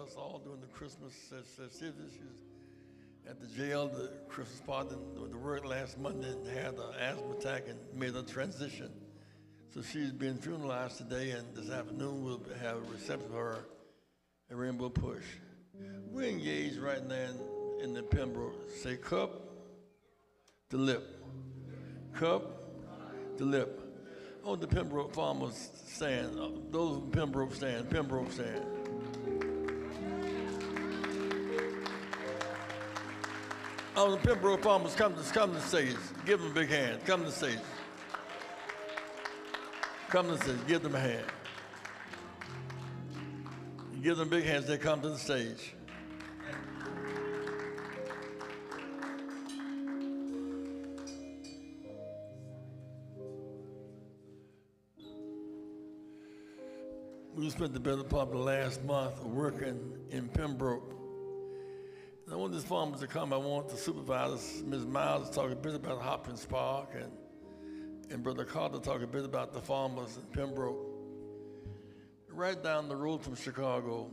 us all during the Christmas festivities. She was at the jail, the Christmas party, and the work last Monday, and had an asthma attack and made a transition. So she's being funeralized today, and this afternoon we'll have a reception for her at Rainbow Push. We're engaged right now in the Pembroke. Say cup to lip. Cup to lip. Oh, the Pembroke farmers stand. Those in Pembroke stand. Pembroke stand. Oh, the Pembroke farmers, come to the stage. Give them a big hand. Come to the stage. Come to the stage. Give them a hand. You give them big hands, they come to the stage. We spent the better part of the last month working in Pembroke. And I want these farmers to come. I want the supervisors, Ms. Miles, to talk a bit about Hopkins Park, and Brother Carter to talk a bit about the farmers in Pembroke. Right down the road from Chicago,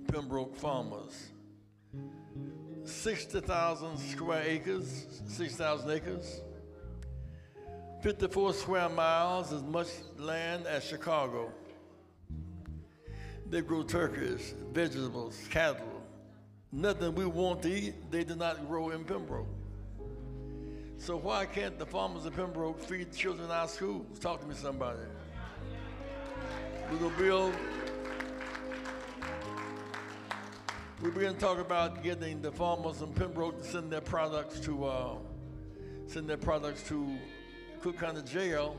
Pembroke farmers. 60,000 square acres, 6,000 acres. 54 square miles, as much land as Chicago. They grow turkeys, vegetables, cattle. Nothing we want to eat, they do not grow in Pembroke. So why can't the farmers of Pembroke feed children in our schools? Talk to me, somebody. We begin to talk about getting the farmers in Pembroke to send their products to Cook County Jail.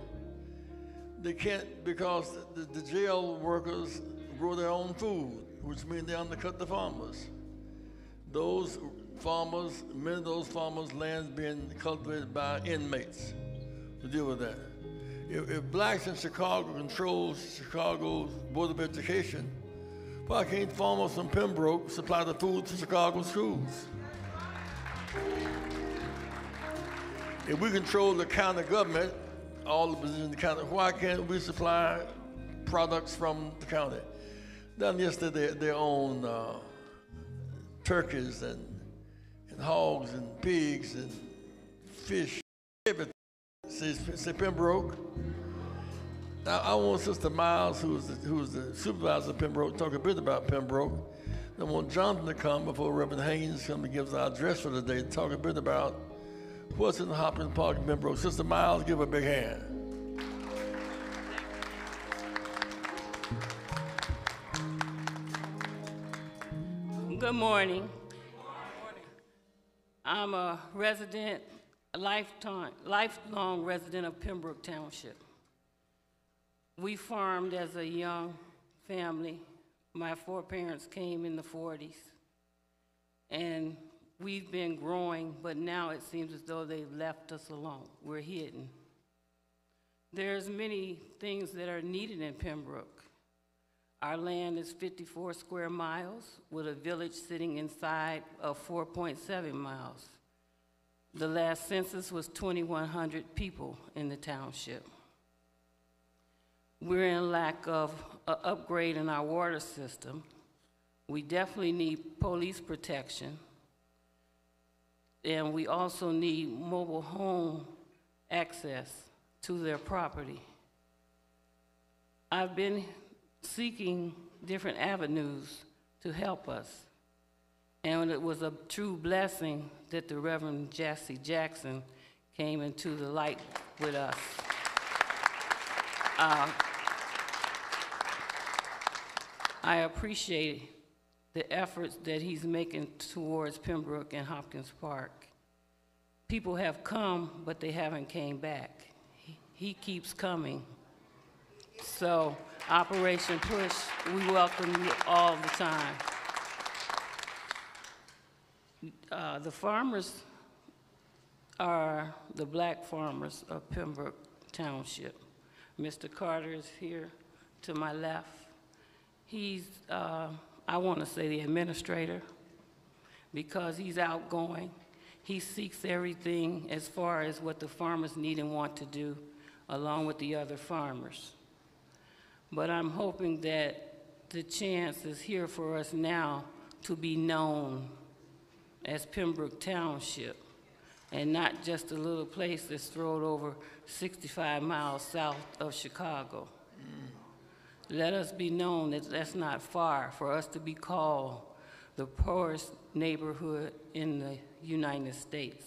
They can't because the jail workers grow their own food, which means they undercut the farmers. Those farmers, many of those farmers' lands being cultivated by inmates to deal with that. If blacks in Chicago controls Chicago's Board of Education, why can't farmers from Pembroke supply the food to Chicago schools? If we control the county government, all the positions in the county, why can't we supply products from the county? Down yesterday, their own turkeys and hogs and pigs and fish, everything. Say Pembroke. Now, I want Sister Miles, who's the supervisor of Pembroke, to talk a bit about Pembroke. I want Jonathan to come before Reverend Haynes come and give us our address for the day to talk a bit about what's in the Hopkins Park in Pembroke. Sister Miles, give her a big hand. Good morning. I'm a resident, a lifelong resident of Pembroke Township. We farmed as a young family. My foreparents came in the 40s. And we've been growing, but now it seems as though they've left us alone. We're hidden. There's many things that are needed in Pembroke. Our land is 54 square miles with a village sitting inside of 4.7 miles. The last census was 2,100 people in the township. We're in lack of an upgrade in our water system. We definitely need police protection. And we also need mobile home access to their property. I've been seeking different avenues to help us. And it was a true blessing that the Reverend Jassy Jackson came into the light with us. I appreciate the efforts that he's making towards Pembroke and Hopkins Park. People have come, but they haven't came back. He keeps coming. So, Operation Push, we welcome you all the time. The farmers are the black farmers of Pembroke Township. Mr. Carter is here to my left. He's, I want to say the administrator, because he's outgoing. He seeks everything as far as what the farmers need and want to do, along with the other farmers. But I'm hoping that the chance is here for us now to be known as Pembroke Township, and not just a little place that's thrown over 65 miles south of Chicago. Let us be known that that's not far for us to be called the poorest neighborhood in the United States.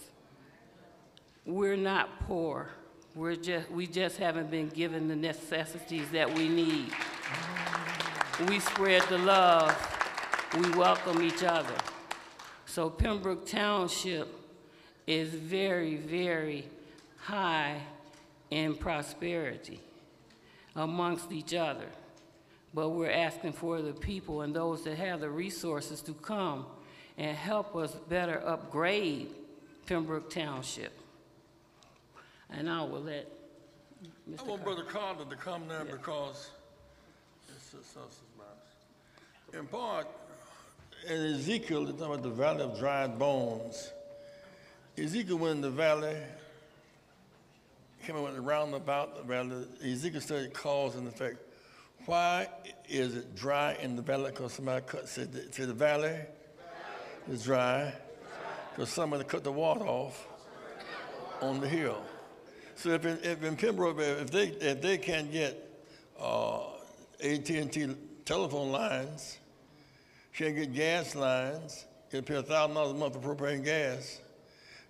We're not poor. We just haven't been given the necessities that we need. We spread the love. We welcome each other. So Pembroke Township is very, very high in prosperity amongst each other. But we're asking for the people and those that have the resources to come and help us better upgrade Pembroke Township. And I will let Mr. I want Brother Carter to come now because in part, in Ezekiel, it's talking about the valley of dried bones. Ezekiel went in the valley, came and went around about the valley. Ezekiel studied cause and effect. Why is it dry in the valley? Because somebody said the valley is dry because somebody cut the water off on the hill. So if in Pembroke, if they can't get AT&T telephone lines, can't get gas lines, can pay $1,000 a month for propane gas,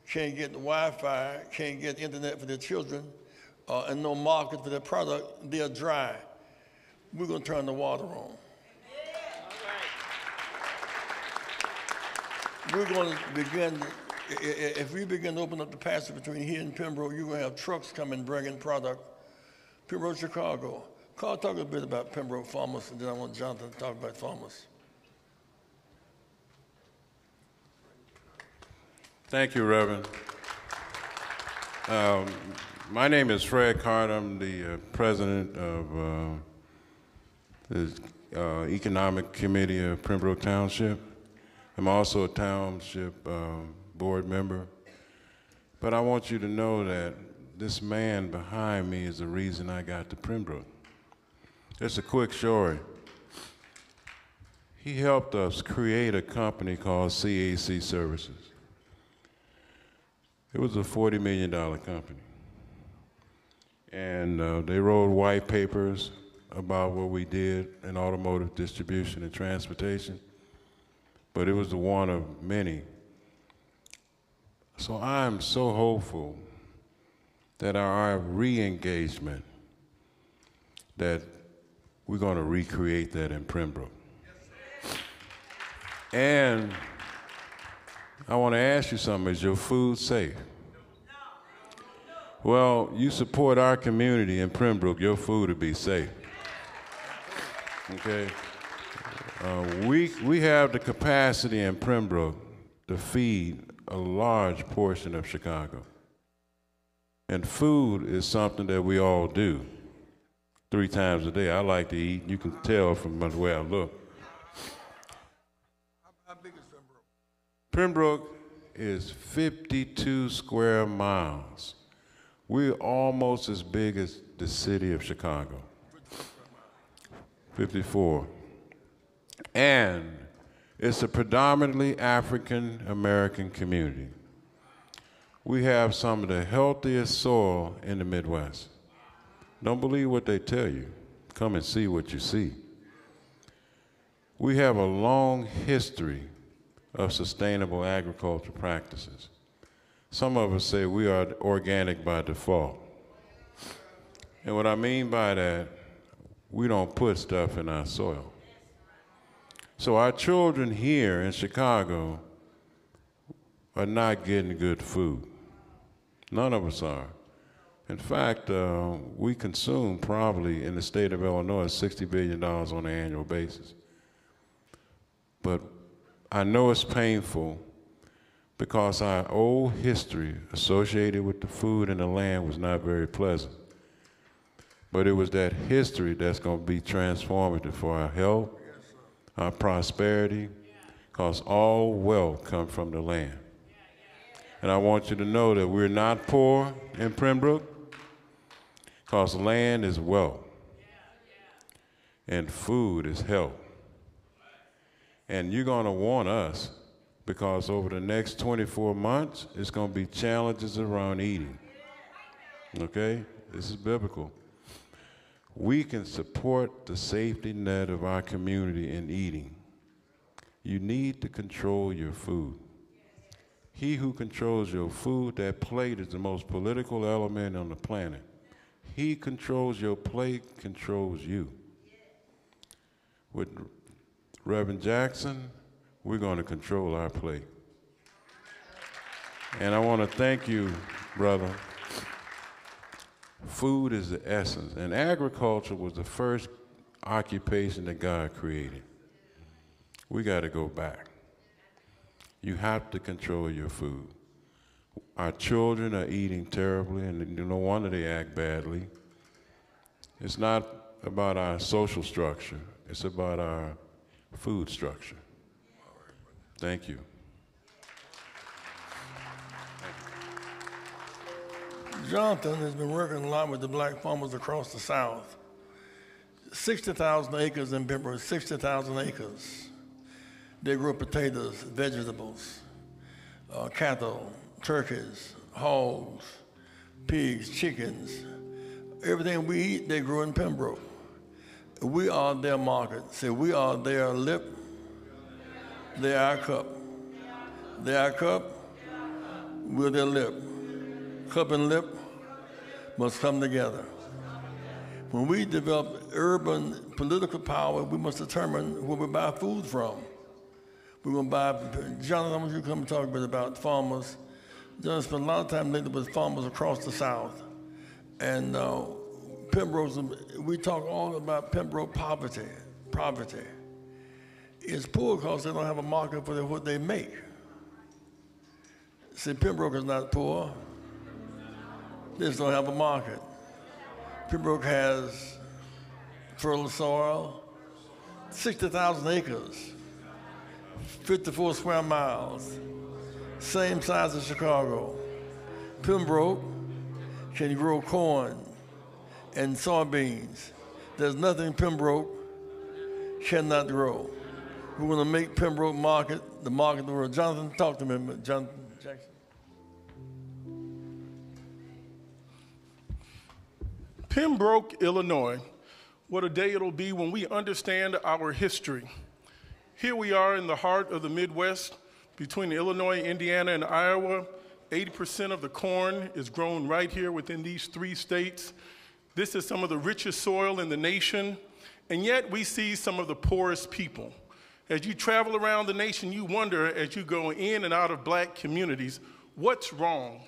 can't get the Wi-Fi, can't get internet for their children, and no market for their product, they're dry. We're going to turn the water on. We're going to begin, if we begin to open up the passage between here and Pembroke, you're going to have trucks coming bringing product. Pembroke, Chicago. Carl, talk a bit about Pembroke farmers, and then I want Jonathan to talk about farmers. Thank you, Reverend. My name is Fred Carter. I'm the president of the Economic Committee of Pembroke Township. I'm also a township board member. But I want you to know that this man behind me is the reason I got to Pembroke. Just a quick story. He helped us create a company called CAC Services. It was a $40 million company. And they wrote white papers about what we did in automotive distribution and transportation, but it was the one of many. So I'm so hopeful that our re-engagement, that we're going to recreate that in Pembroke. And I want to ask you something, is your food safe? Well, you support our community in Pembroke, your food will be safe. Okay? We have the capacity in Pembroke to feed a large portion of Chicago. And food is something that we all do 3 times a day. I like to eat. You can tell from the way I look. How big is Pembroke? Pembroke is 52 square miles. We're almost as big as the city of Chicago. 54. And it's a predominantly African American community. We have some of the healthiest soil in the Midwest. Don't believe what they tell you. Come and see what you see. We have a long history of sustainable agriculture practices. Some of us say we are organic by default. And what I mean by that, we don't put stuff in our soil. So our children here in Chicago are not getting good food. None of us are. In fact, we consume probably in the state of Illinois $60 billion on an annual basis. But I know it's painful because our old history associated with the food and the land was not very pleasant. But it was that history that's going to be transformative for our health, our prosperity, because all wealth comes from the land. And I want you to know that we're not poor in Pembroke, because land is wealth, and food is health. And you're going to want us, because over the next 24 months, it's going to be challenges around eating. Okay? This is biblical. We can support the safety net of our community in eating. You need to control your food. He who controls your food, that plate is the most political element on the planet. He controls your plate, controls you. With Reverend Jackson, we're going to control our plate. And I want to thank you, brother. Food is the essence, and agriculture was the first occupation that God created. We got to go back. You have to control your food. Our children are eating terribly, and no wonder they act badly. It's not about our social structure. It's about our food structure. Thank you. Jonathan has been working a lot with the black farmers across the South. 60,000 acres in Pembroke, 60,000 acres. They grow potatoes, vegetables, cattle, turkeys, hogs, pigs, chickens. Everything we eat, they grow in Pembroke. We are their market. See, we are their lip. They are our cup. They are our cup. We're their lip. Cup and lip must come together. When we develop urban political power, we must determine where we buy food from. We're going to buy, Jonathan, I want you to come and talk a bit about farmers. Jonathan spent a lot of time lately with farmers across the South. And Pembroke, we talk all about Pembroke poverty. It's poor because they don't have a market for what they make. See, Pembroke is not poor. They just don't have a market. Pembroke has fertile soil, 60,000 acres, 54 square miles, same size as Chicago. Pembroke can grow corn and soybeans. There's nothing Pembroke cannot grow. We want to make Pembroke market the market of the world. Jonathan, talk to me, Jonathan Jackson. Pembroke, Illinois. What a day it'll be when we understand our history. Here we are in the heart of the Midwest, between Illinois, Indiana, and Iowa. 80% of the corn is grown right here within these 3 states. This is some of the richest soil in the nation, and yet we see some of the poorest people. As you travel around the nation, you wonder, as you go in and out of black communities, what's wrong?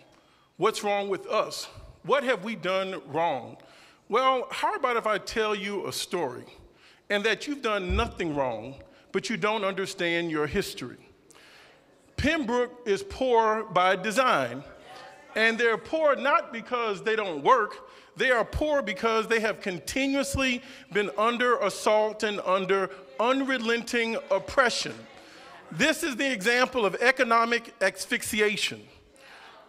What's wrong with us? What have we done wrong? Well, how about if I tell you a story, and that you've done nothing wrong, but you don't understand your history? Pembroke is poor by design, and they're poor not because they don't work. They are poor because they have continuously been under assault and under unrelenting oppression. This is the example of economic asphyxiation.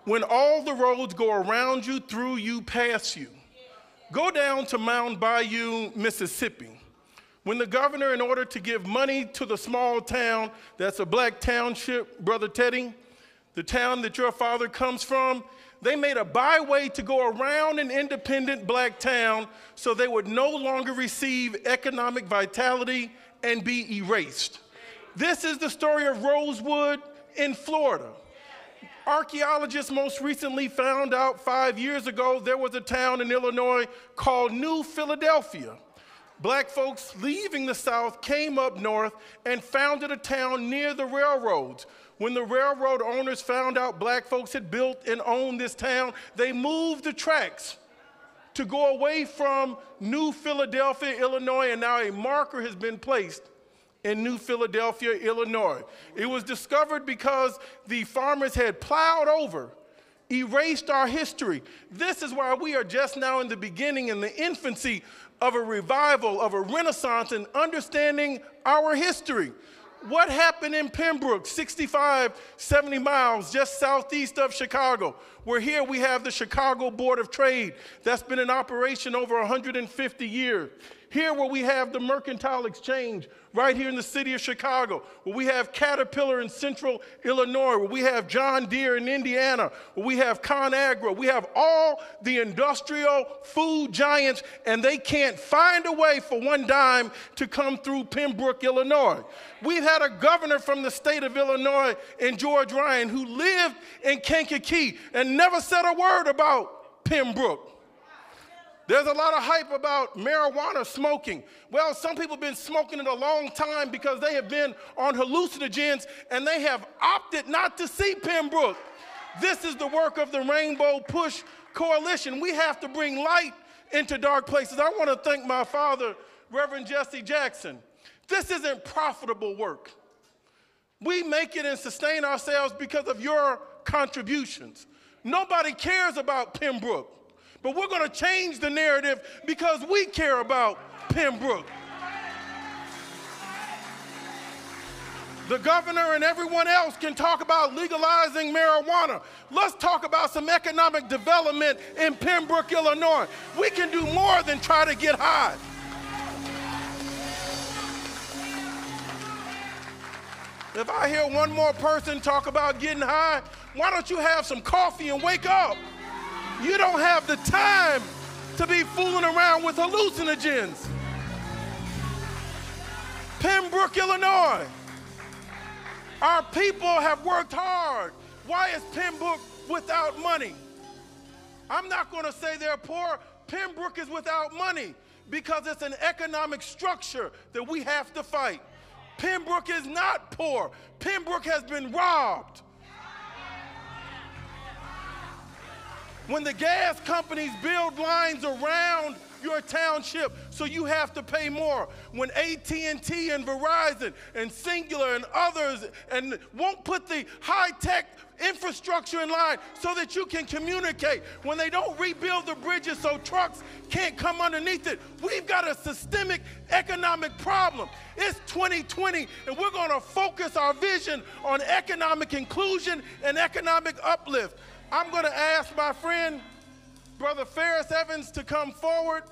When all the roads go around you, through you, past you. Go down to Mound Bayou, Mississippi. When the governor, in order to give money to the small town, that's a black township, Brother Teddy, the town that your father comes from, they made a byway to go around an independent black town so they would no longer receive economic vitality and be erased. This is the story of Rosewood in Florida. Archaeologists most recently found out 5 years ago there was a town in Illinois called New Philadelphia. Black folks leaving the South came up north and founded a town near the railroads. When the railroad owners found out black folks had built and owned this town, they moved the tracks to go away from New Philadelphia, Illinois, and now a marker has been placed in New Philadelphia, Illinois. It was discovered because the farmers had plowed over, erased our history. This is why we are just now in the beginning, in the infancy of a revival, of a renaissance in understanding our history. What happened in Pembroke, 65, 70 miles just southeast of Chicago? Where here we have the Chicago Board of Trade that's been in operation over 150 years. Here where we have the Mercantile Exchange right here in the city of Chicago, where we have Caterpillar in central Illinois, where we have John Deere in Indiana, where we have ConAgra, we have all the industrial food giants, and they can't find a way for one dime to come through Pembroke, Illinois. We've had a governor from the state of Illinois in George Ryan who lived in Kankakee and never said a word about Pembroke. There's a lot of hype about marijuana smoking. Well, some people have been smoking it a long time because they have been on hallucinogens and they have opted not to see Pembroke. This is the work of the Rainbow Push Coalition. We have to bring light into dark places. I want to thank my father, Reverend Jesse Jackson. This isn't profitable work. We make it and sustain ourselves because of your contributions. Nobody cares about Pembroke. But we're going to change the narrative because we care about Pembroke. The governor and everyone else can talk about legalizing marijuana. Let's talk about some economic development in Pembroke, Illinois. We can do more than try to get high. If I hear one more person talk about getting high, why don't you have some coffee and wake up? You don't have the time to be fooling around with hallucinogens. Pembroke, Illinois. Our people have worked hard. Why is Pembroke without money? I'm not going to say they're poor. Pembroke is without money because it's an economic structure that we have to fight. Pembroke is not poor. Pembroke has been robbed. When the gas companies build lines around your township, so you have to pay more. When AT&T and Verizon and Singular and others and won't put the high-tech infrastructure in line so that you can communicate. When they don't rebuild the bridges so trucks can't come underneath it. We've got a systemic economic problem. It's 2020, and we're going to focus our vision on economic inclusion and economic uplift. I'm going to ask my friend, Brother Ferris Evans, to come forward,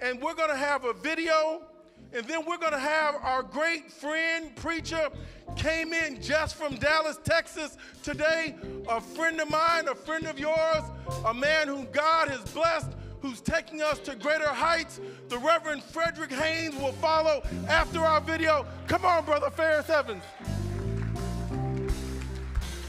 and we're going to have a video, and then we're going to have our great friend, preacher, came in just from Dallas, Texas today, a friend of mine, a friend of yours, a man whom God has blessed, who's taking us to greater heights. The Reverend Frederick Haynes will follow after our video. Come on, Brother Ferris Evans.